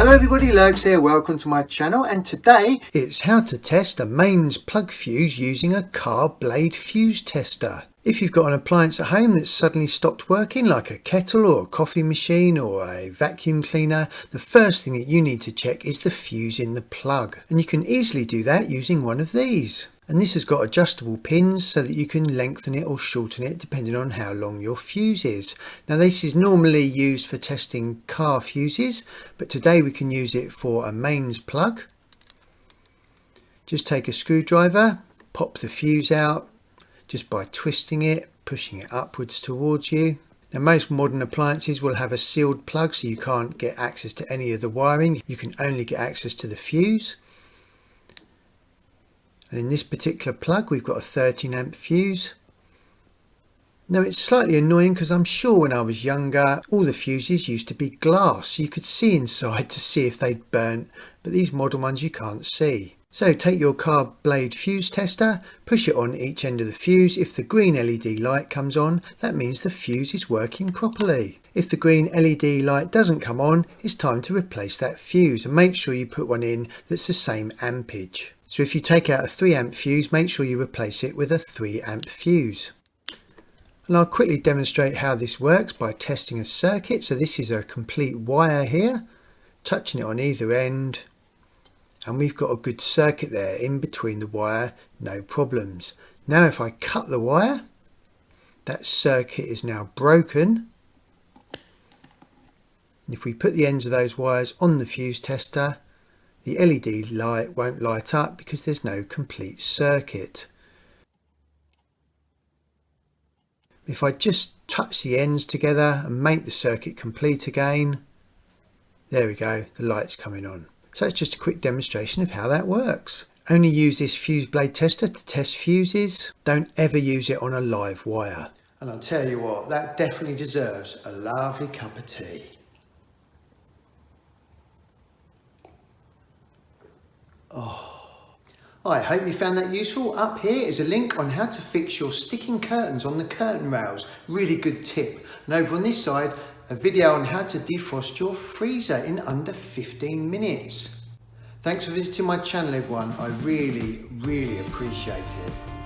Hello everybody, Lurgs here, welcome to my channel, and today it's how to test a mains plug fuse using a car blade fuse tester. If you've got an appliance at home that's suddenly stopped working, like a kettle or a coffee machine or a vacuum cleaner, the first thing that you need to check is the fuse in the plug. And you can easily do that using one of these. And this has got adjustable pins so that you can lengthen it or shorten it depending on how long your fuse is. Now this is normally used for testing car fuses, but today we can use it for a mains plug. Just take a screwdriver, pop the fuse out just by twisting it, pushing it upwards towards you. Now most modern appliances will have a sealed plug, so you can't get access to any of the wiring. You can only get access to the fuse. And in this particular plug we've got a 13 amp fuse. Now it's slightly annoying because I'm sure when I was younger all the fuses used to be glass, so you could see inside to see if they'd burnt, but these modern ones you can't see. So take your car blade fuse tester, push it on each end of the fuse. If the green LED light comes on, that means the fuse is working properly. If the green LED light doesn't come on, it's time to replace that fuse, and make sure you put one in that's the same ampage. So if you take out a 3 amp fuse, make sure you replace it with a 3 amp fuse. And I'll quickly demonstrate how this works by testing a circuit. So this is a complete wire here, touching it on either end. And we've got a good circuit there in between the wire, no problems. Now if I cut the wire, that circuit is now broken. And if we put the ends of those wires on the fuse tester, the LED light won't light up because there's no complete circuit. If I just touch the ends together and make the circuit complete again, there we go, the light's coming on. So it's just a quick demonstration of how that works. Only use this fuse blade tester to test fuses. Don't ever use it on a live wire. And I'll tell you what, that definitely deserves a lovely cup of tea. I hope you found that useful. Up here is a link on how to fix your sticking curtains on the curtain rails. Really good tip. And over on this side, a video on how to defrost your freezer in under 15 minutes. Thanks for visiting my channel everyone. I really appreciate it.